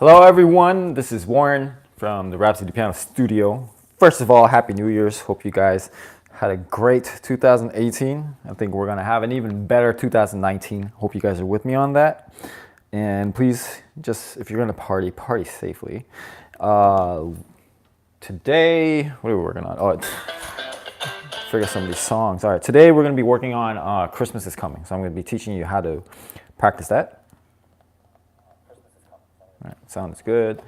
Hello everyone, this is Warren from the Rhapsody Piano Studio. First of all, Happy New Year's. Hope you guys had a great 2018. I think we're gonna have an even better 2019. Hope you guys are with me on that. And please, just if you're gonna party, party safely. Today, what are we working on? Oh, figure some of these songs. All right, today we're gonna be working on Christmas is Coming. So I'm gonna be teaching you how to practice that. All right, sounds good.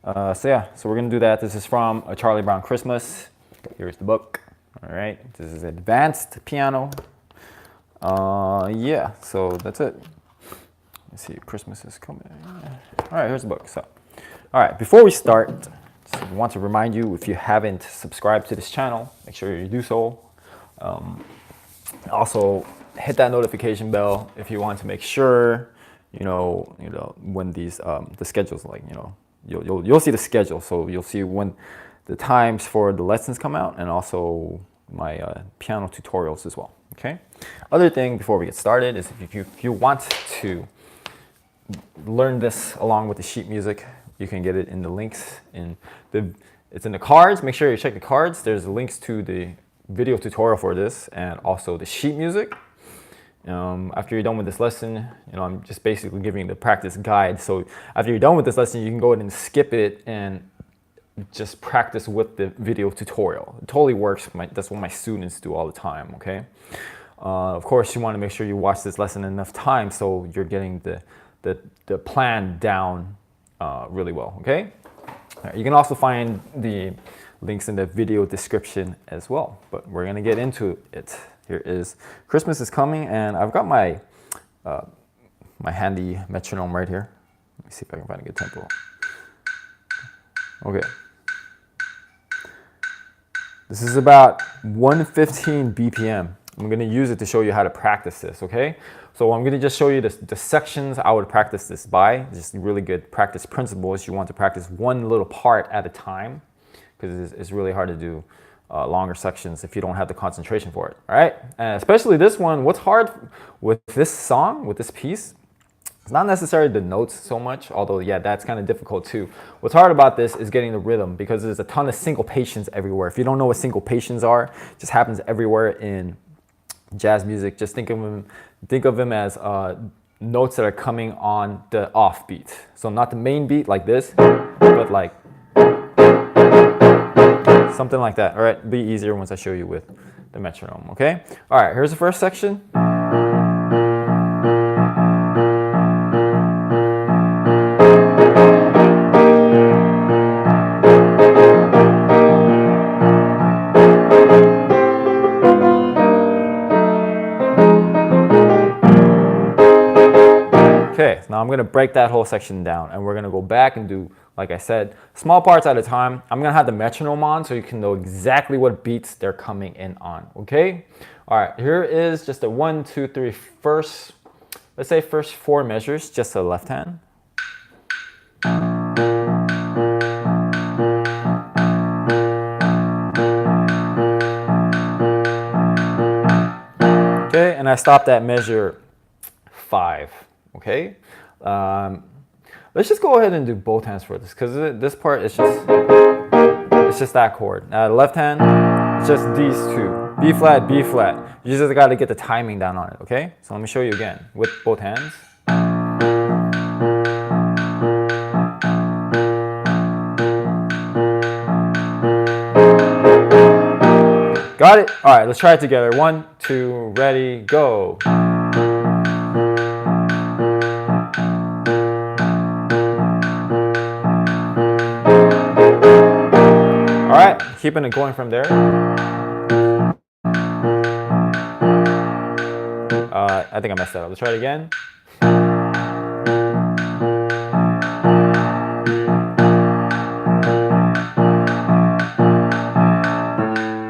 So we're gonna do that. This is from A Charlie Brown Christmas. Here's the book. All right, this is advanced piano. Yeah, so that's it. Let's see, Christmas is coming. All right, here's the book. So, all right, before we start, I want to remind you, if you haven't subscribed to this channel, make sure you do so. Also, hit that notification bell if you want to make sure when these the schedules, like you'll see the schedule, so you'll see when the times for the lessons come out, and also my piano tutorials as well. Okay. Other thing before we get started is if you want to learn this along with the sheet music, you can get it in the links it's in the cards. Make sure you check the cards. There's links to the video tutorial for this and also the sheet music. After you're done with this lesson, I'm just basically giving you the practice guide. So after you're done with this lesson, you can go ahead and skip it and just practice with the video tutorial. It totally works. That's what my students do all the time, okay? Of course, you want to make sure you watch this lesson enough time so you're getting the plan down really well, okay? You can also find the links in the video description as well, but we're going to get into it. Here is Christmas is Coming, and I've got my my handy metronome right here. Let me see if I can find a good tempo. Okay. This is about 115 BPM. I'm going to use it to show you how to practice this, okay? So I'm going to just show you the sections I would practice this by. Just really good practice principles. You want to practice one little part at a time, because it's really hard to do longer sections if you don't have the concentration for it. All right, and especially this one. What's hard with this song, with this piece, it's not necessarily the notes so much, although yeah, that's kind of difficult too. What's hard about this is getting the rhythm, because there's a ton of syncopations everywhere. If you don't know what syncopations are, it just happens everywhere in jazz music. Just think of them as notes that are coming on the off beat. So not the main beat like this, but like something like that. All right, it'll be easier once I show you with the metronome, okay? All right, here's the first section. Okay, now I'm going to break that whole section down, and we're going to go back and do, like I said, small parts at a time. I'm going to have the metronome on so you can know exactly what beats they're coming in on, okay? All right, here is just a 1, 2, 3, let's say first 4 measures, just the left hand. Okay, and I stopped at measure 5. Okay, let's just go ahead and do both hands for this, because this part is just that chord. Left hand, it's just these two, B flat, B flat. You just got to get the timing down on it. Okay, so let me show you again with both hands. Got it? All right, let's try it together. 1, 2, ready, go. All right, keeping it going from there. I think I messed that up. Let's try it again.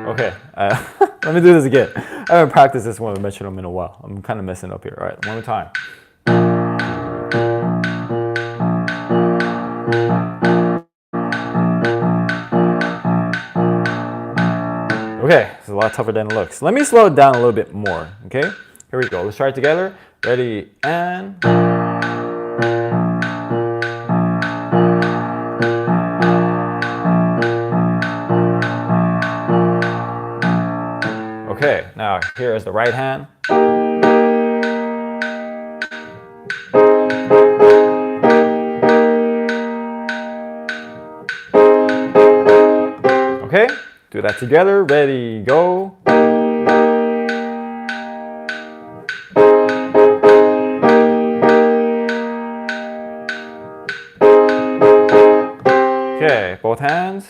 Okay, let me do this again. I haven't practiced this one with metronome in a while. I'm kind of messing up here. All right, one more time. Okay, it's a lot tougher than it looks. Let me slow it down a little bit more, okay? Here we go. Let's try it together. Ready, and... Okay, now here is the right hand. Okay, do that together. Ready, go. Okay, both hands.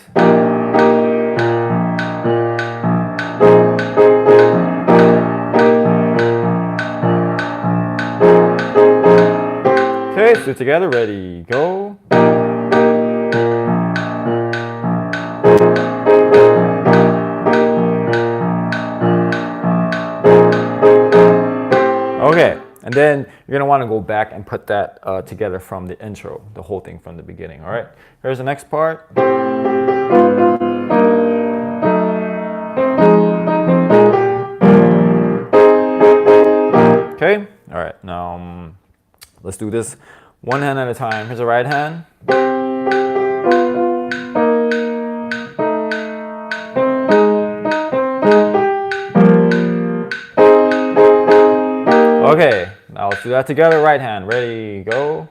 Okay, let's do it together. Ready, go. Okay, and then you're gonna want to go back and put that together from the intro, the whole thing from the beginning. All right, here's the next part. Okay, all right, now let's do this one hand at a time. Here's the right hand. Okay, now let's do that together. Right hand, ready, go.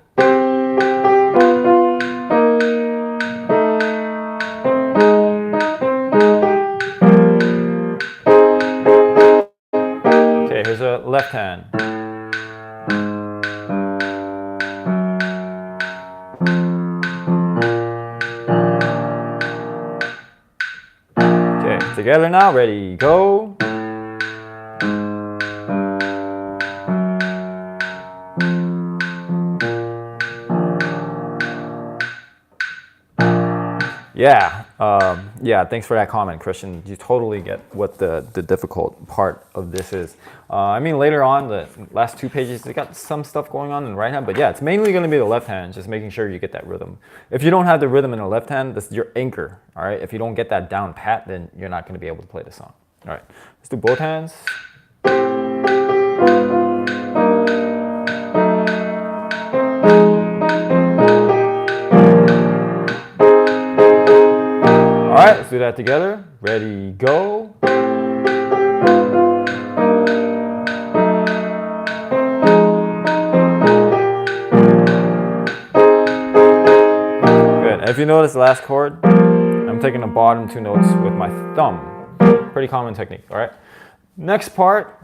Okay, here's the left hand. Okay, together now, ready, go. Yeah, thanks for that comment, Christian. You totally get what the difficult part of this is. I mean, later on, the last 2 pages, they got some stuff going on in the right hand, but yeah, it's mainly going to be the left hand, just making sure you get that rhythm. If you don't have the rhythm in the left hand, that's your anchor, all right? If you don't get that down pat, then you're not going to be able to play the song. All right, let's do both hands. All right, let's do that together. Ready, go. Good. And if you notice the last chord, I'm taking the bottom 2 notes with my thumb. Pretty common technique, all right? Next part.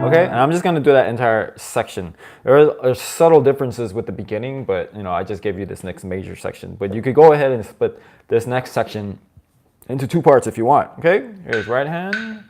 Okay, and I'm just going to do that entire section. There are subtle differences with the beginning, but I just gave you this next major section. But you could go ahead and split this next section into 2 parts if you want. Okay, here's right hand.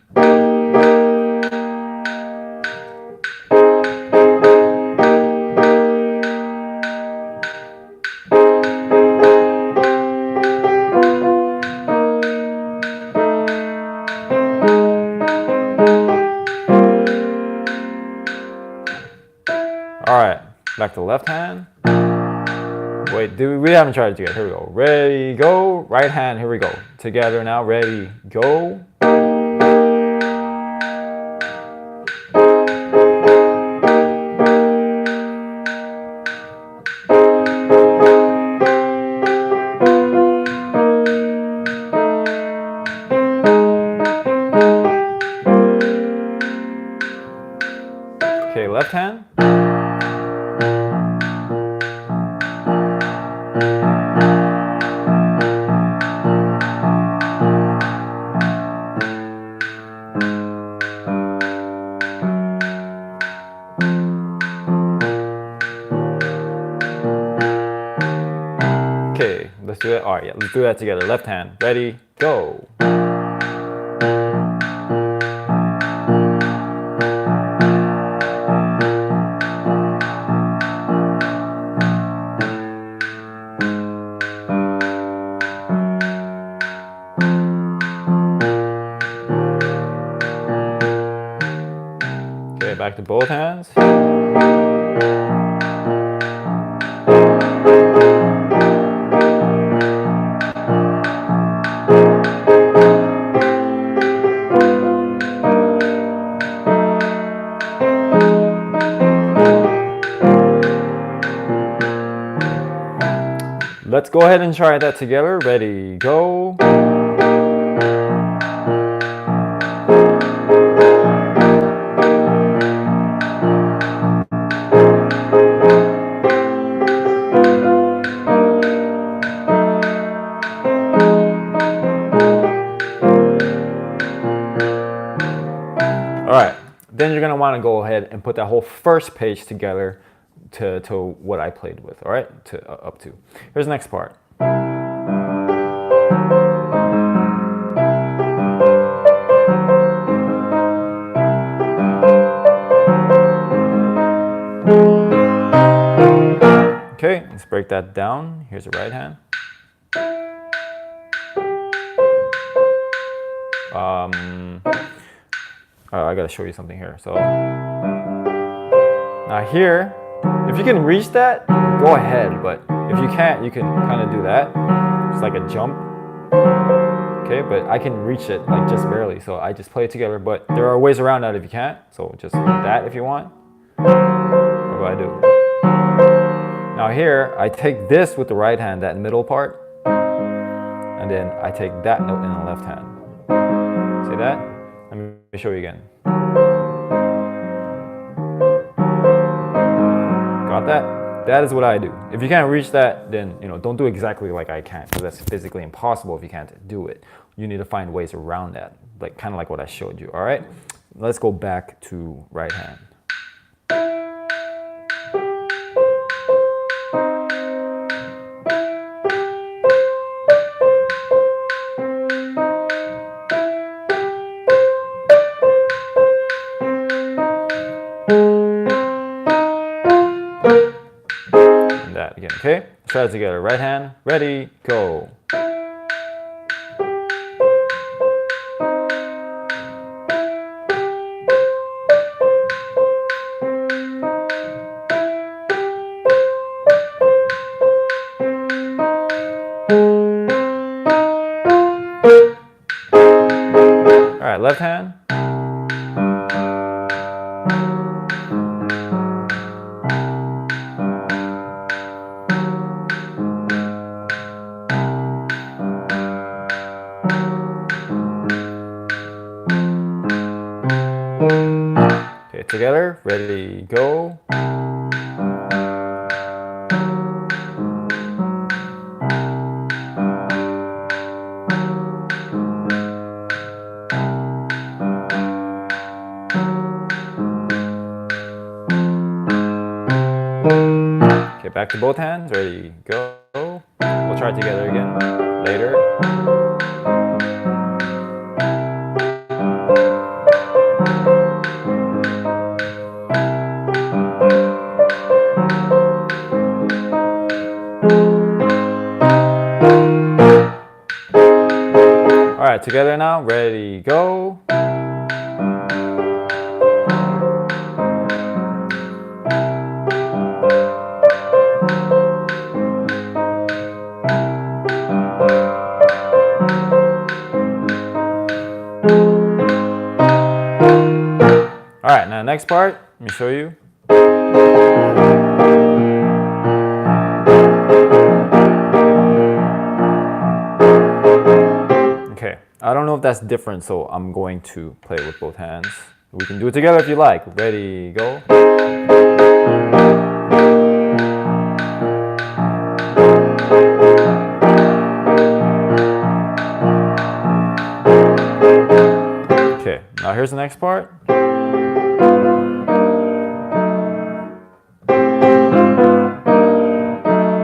All right, back to the left hand. Wait, we haven't tried it together. Here we go. Ready, go. Right hand, here we go. Together now, ready, go. Okay, left hand. Okay, let's do it. All right, yeah, let's do that together. Left hand, ready, go. Okay, back to both hands. let's go ahead and try that together. Ready, go. Then you're gonna want to go ahead and put that whole first page together to what I played with, all right? Up to. Here's the next part. Okay, let's break that down. Here's the right hand. I gotta show you something here. So now here, if you can reach that, go ahead. But if you can't, you can kind of do that. It's like a jump. Okay, but I can reach it like just barely. So I just play it together. But there are ways around that if you can't. So just that if you want. What do I do? Now here, I take this with the right hand, that middle part. And then I take that note in the left hand. See that? Let me show you again. Got that? That is what I do. If you can't reach that, then don't do exactly like I can, because that's physically impossible if you can't do it. You need to find ways around that, like kind of like what I showed you. All right, let's go back to right hand. That again, okay? Let's try it together. Right hand, ready, go. All right, left hand. Okay, together, ready, go. Okay, back to both hands, ready, go. We'll try it together again later. All right, together now, ready, go. All right, now next part, let me show you. Okay, I don't know if that's different, so I'm going to play with both hands. We can do it together if you like. Ready, go. Okay, now here's the next part.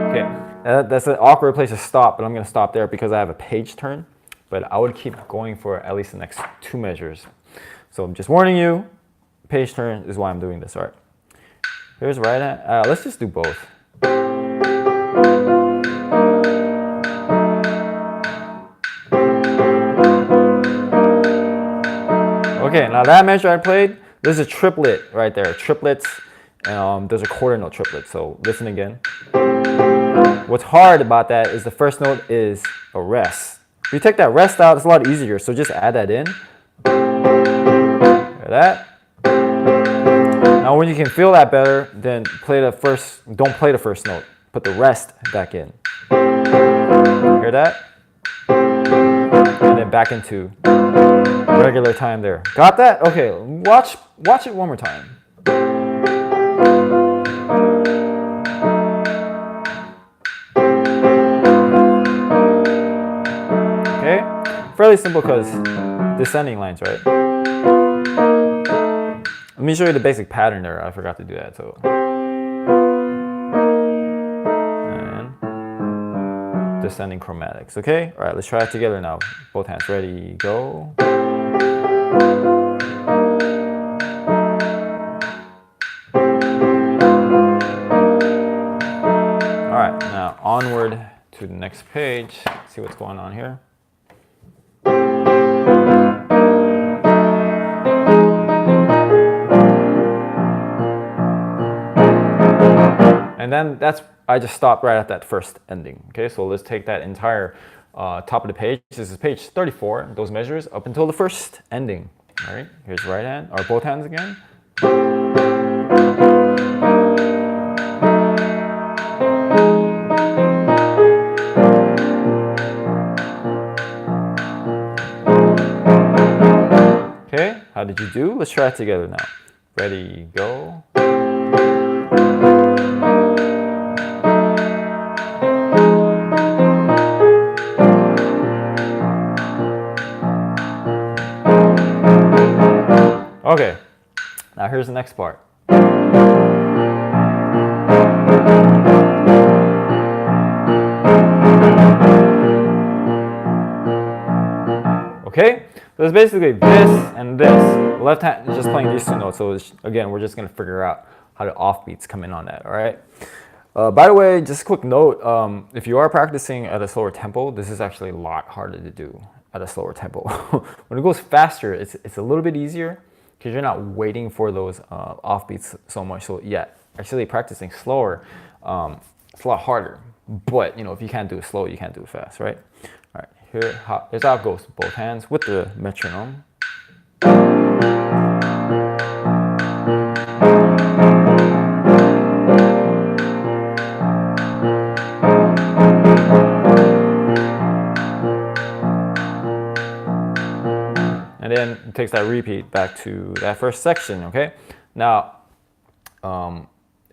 Okay, that's an awkward place to stop, but I'm going to stop there because I have a page turn. But I would keep going for at least the next 2 measures. So I'm just warning you, page turn is why I'm doing this. All right, here's right hand. Let's just do both. Okay, now that measure I played, there's a triplet right there. Triplets, and there's a quarter note triplet. So listen again. What's hard about that is the first note is a rest. If you take that rest out, it's a lot easier. So just add that in. Like that. Now when you can feel that better, then play the first. Don't play the first note. Put the rest back in. Hear that? And then back into regular time there. Got that? Okay, watch it one more time. Okay, fairly simple because descending lines, right? Let me show you the basic pattern there. I forgot to do that. So, and descending chromatics. Okay, all right, let's try it together now. Both hands, ready, go. All right, now onward to the next page. See what's going on here. And then I just stopped right at that first ending. Okay, so let's take that entire top of the page. This is page 34, those measures up until the first ending. All right, here's right hand, or both hands again. Okay, how did you do? Let's try it together now. Ready, go. Okay, now here's the next part. Okay, so it's basically this and this. The left hand is just playing these two notes. So again, we're just gonna figure out how the offbeats come in on that, all right? By the way, just a quick note, if you are practicing at a slower tempo, this is actually a lot harder to do at a slower tempo. When it goes faster, it's a little bit easier, because you're not waiting for those offbeats so much. So yeah, actually practicing slower, it's a lot harder. But you know, if you can't do it slow, you can't do it fast, right? All right, here's how it goes. Both hands with the metronome. And then it takes that repeat back to that first section, okay? Now,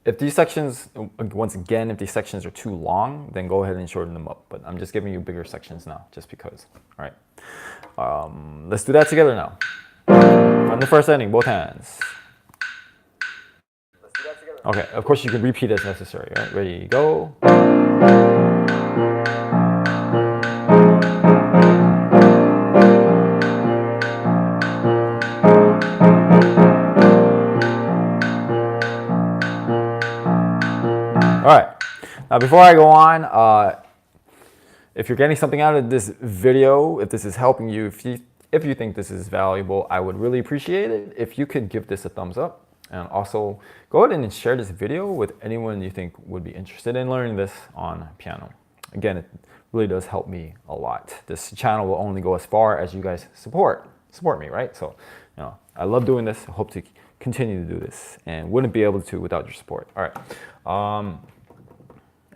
if these sections, once again, if these sections are too long, then go ahead and shorten them up. But I'm just giving you bigger sections now, just because, all right? Let's do that together now. From the first ending, both hands. Let's do that together. Okay, of course you can repeat as necessary, right? Ready, go. All right, now before I go on, if you're getting something out of this video, if this is helping you, if you think this is valuable, I would really appreciate it if you could give this a thumbs up. And also go ahead and share this video with anyone you think would be interested in learning this on piano. Again, it really does help me a lot. This channel will only go as far as you guys support me, right? So, you know, I love doing this. I hope to continue to do this and wouldn't be able to without your support. All right.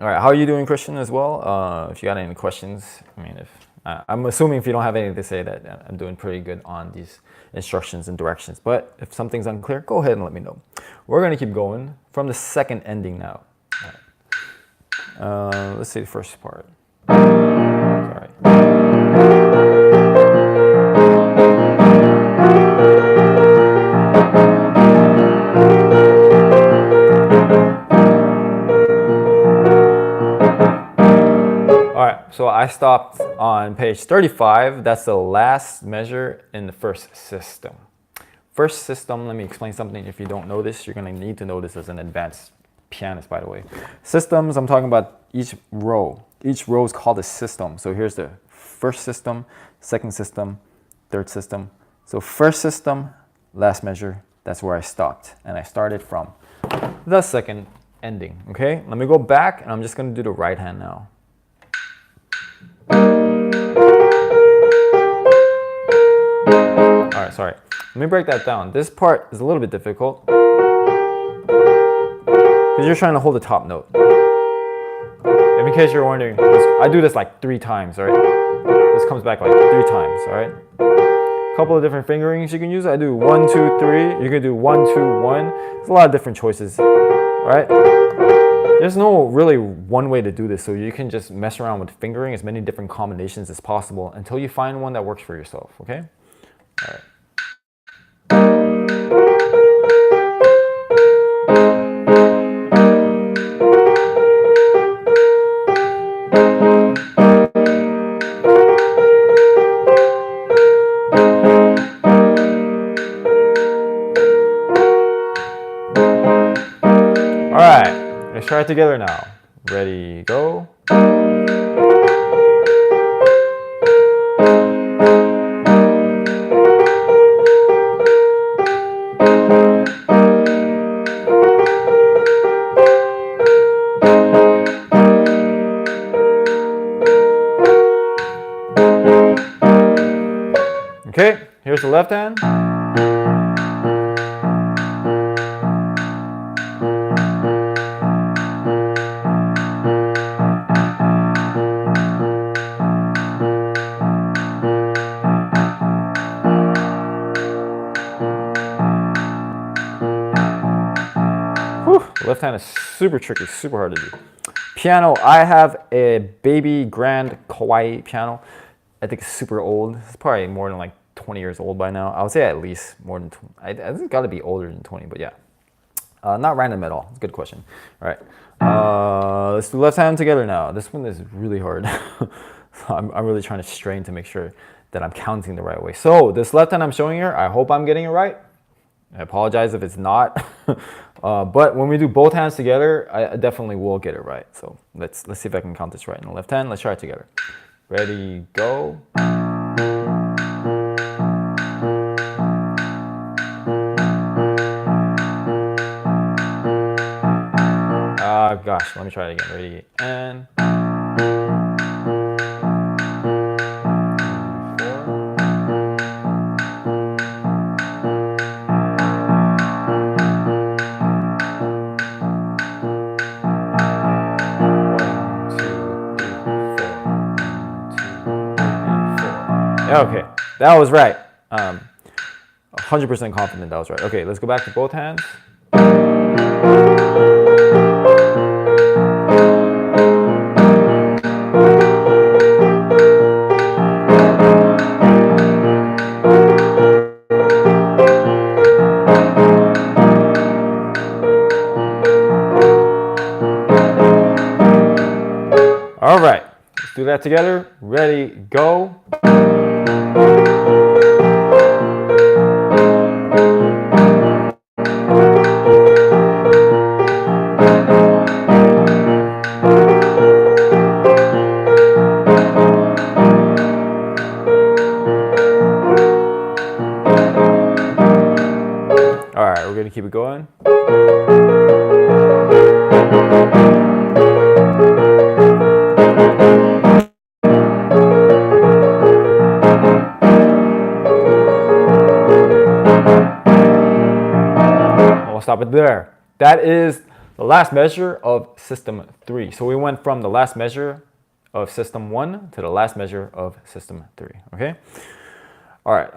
All right, how are you doing, Christian, as well? If you got any questions, I mean, I'm assuming if you don't have anything to say that I'm doing pretty good on these instructions and directions. But if something's unclear, go ahead and let me know. We're going to keep going from the second ending now. All right. Let's see the first part. Sorry. So I stopped on page 35. That's the last measure in the first system. First system, let me explain something. If you don't know this, you're going to need to know this as an advanced pianist, by the way. Systems, I'm talking about each row. Each row is called a system. So here's the first system, second system, third system. So first system, last measure, that's where I stopped. And I started from the second ending, okay? Let me go back, and I'm just going to do the right hand now. All right, sorry. Let me break that down. This part is a little bit difficult because you're trying to hold the top note. If you case you're wondering, I do this like 3 times, all right? This comes back like 3 times, all right? Couple of different fingerings you can use. I do 1, 2, 3. You can do 1, 2, 1. There's a lot of different choices, all right? There's no really one way to do this, so you can just mess around with fingering as many different combinations as possible until you find one that works for yourself, okay? All right. All right, let's try it together now. Ready, go. Okay, here's the left hand. Left hand is super tricky, super hard to do. Piano, I have a baby grand kawaii piano. I think it's super old. It's probably more than like 20 years old by now. I would say at least more than 20. I think it's got to be older than 20, but yeah. Not random at all. It's a good question. All right. Let's do left hand together now. This one is really hard. I'm really trying to strain to make sure that I'm counting the right way. So this left hand I'm showing here, I hope I'm getting it right. I apologize if it's not. But when we do both hands together, I definitely will get it right. So let's see if I can count this right in the left hand. Let's try it together. Ready, go. Gosh, let me try it again. Ready, and... Okay, that was right. 100% confident that was right. Okay, let's go back to both hands. All right, let's do that together. Ready, go. All right, we're gonna keep it going. We'll stop it there. That is the last measure of system 3. So we went from the last measure of system 1 to the last measure of system 3. Okay. All right.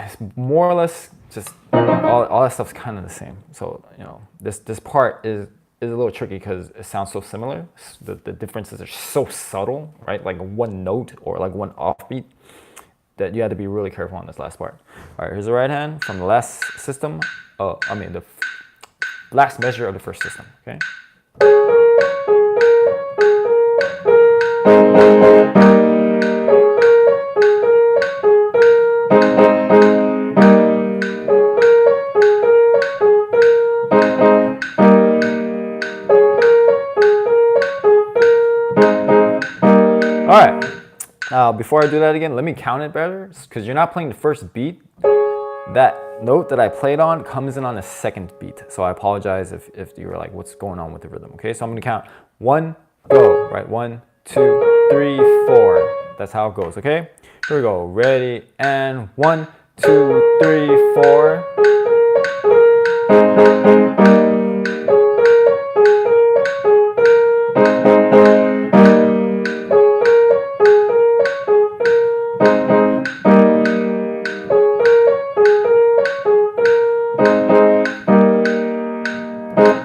It's more or less just all that stuff's kind of the same. So you know this part is a little tricky because it sounds so similar. The differences are so subtle, right? Like one note or like one offbeat, that you have to be really careful on this last part. All right, here's the right hand from the last system. The last measure of the first system, okay? All right, before I do that again, let me count it better, because you're not playing the first beat. That note that I played on comes in on the second beat. So I apologize if you were like, what's going on with the rhythm, okay? So I'm gonna count 1, go, right? 1, 2, 3, 4. That's how it goes, okay? Here we go, ready, and 1, 2, 3, 4.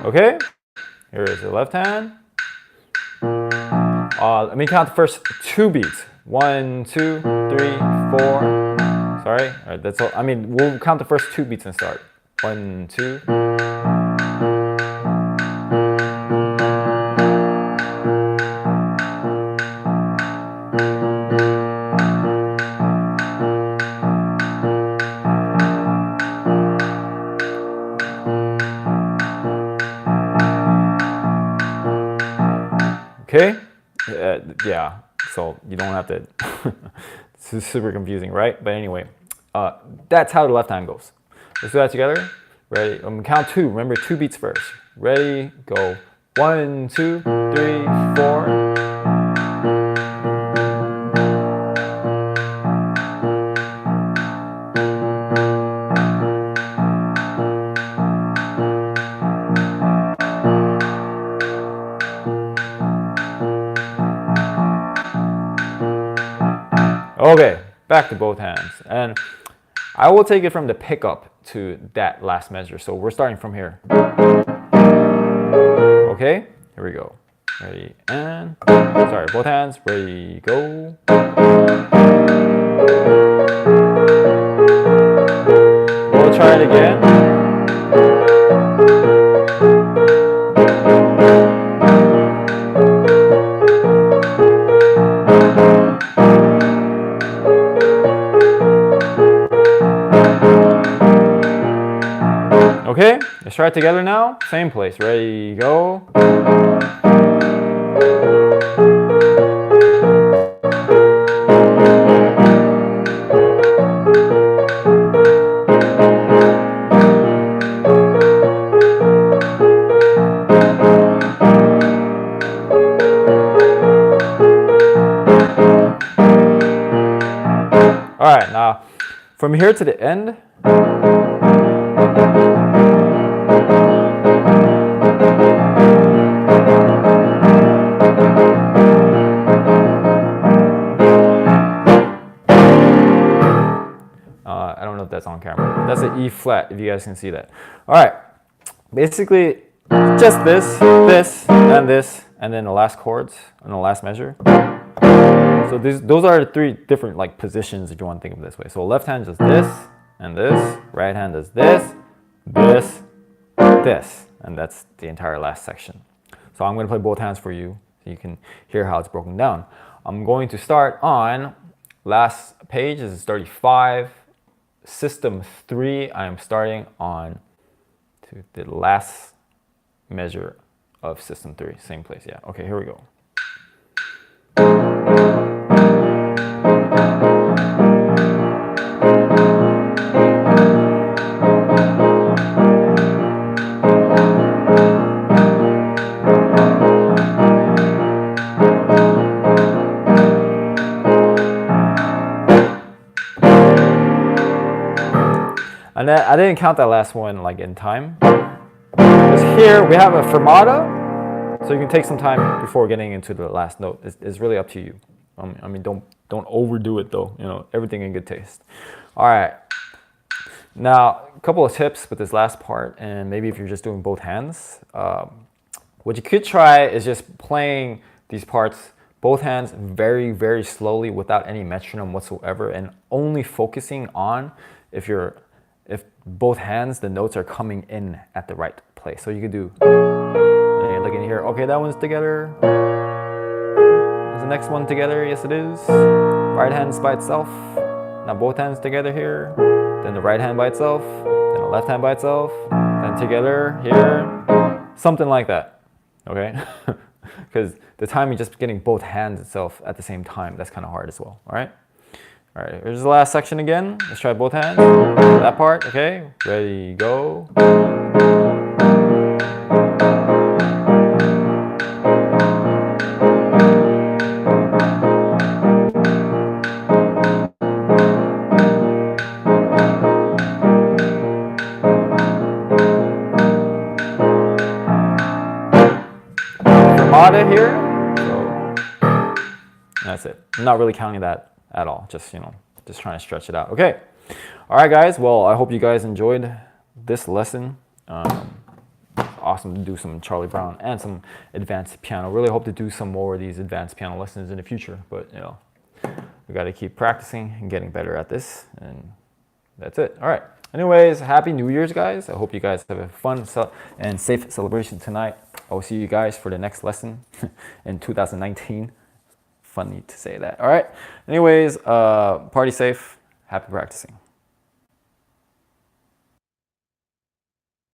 Okay, here is the left hand. Let me count the first 2 beats. 1, 2, 3, 4. Sorry. All right, that's all. I mean, we'll count the first 2 beats and start. 1, 2. Okay. Yeah. So you don't have to. It's super confusing, right? But anyway, that's how the left hand goes. Let's do that together. Ready? I'm gonna count 2. Remember, 2 beats first. Ready? Go. 1, 2, 3, 4. Okay, back to both hands. And I will take it from the pickup to that last measure. So we're starting from here. Okay, here we go. Ready, and sorry, both hands. Ready, go. We'll try it again. Okay, let's try it together now. Same place. Ready, go. All right, now from here to the end. I don't know if that's on camera. That's an E flat, if you guys can see that. All right, basically just this, and then the last chords on the last measure. So those are the 3 different like positions if you want to think of it this way. So left hand does this and this, right hand does this, this, this, and that's the entire last section. So I'm going to play both hands for you so you can hear how it's broken down. I'm going to start on last page. This is 35. System 3, I am starting on to the last measure of system 3. Same place, yeah. Okay, here we go. And I didn't count that last one like in time. Because here we have a fermata, so you can take some time before getting into the last note. It's really up to you. I mean, don't overdo it though. You know, everything in good taste. All right. Now, a couple of tips with this last part, and maybe if you're just doing both hands, what you could try is just playing these parts, both hands, very, very slowly without any metronome whatsoever, and only focusing on if both hands, the notes are coming in at the right place. So you could do, and you're looking here, okay, that one's together. Is the next one together? Yes, it is. Right hand's by itself. Now both hands together here. Then the right hand by itself. Then the left hand by itself. Then together here. Something like that, okay? Because the timing just getting both hands itself at the same time, that's kind of hard as well, all right? All right, here's the last section again. Let's try both hands. That part, okay? Ready, go. Fermata here. So that's it. I'm not really counting that at all, just just trying to stretch it out. Okay, all right guys, well I hope you guys enjoyed this lesson. awesome to do some Charlie Brown and some advanced piano. Really hope to do some more of these advanced piano lessons in the future, but you know, we got to keep practicing and getting better at this, and that's it. All right. Anyways, happy New Year's, guys. I hope you guys have a fun and safe celebration tonight. I will see you guys for the next lesson in 2019. Funny to say that. All right. Anyways, party safe. Happy practicing.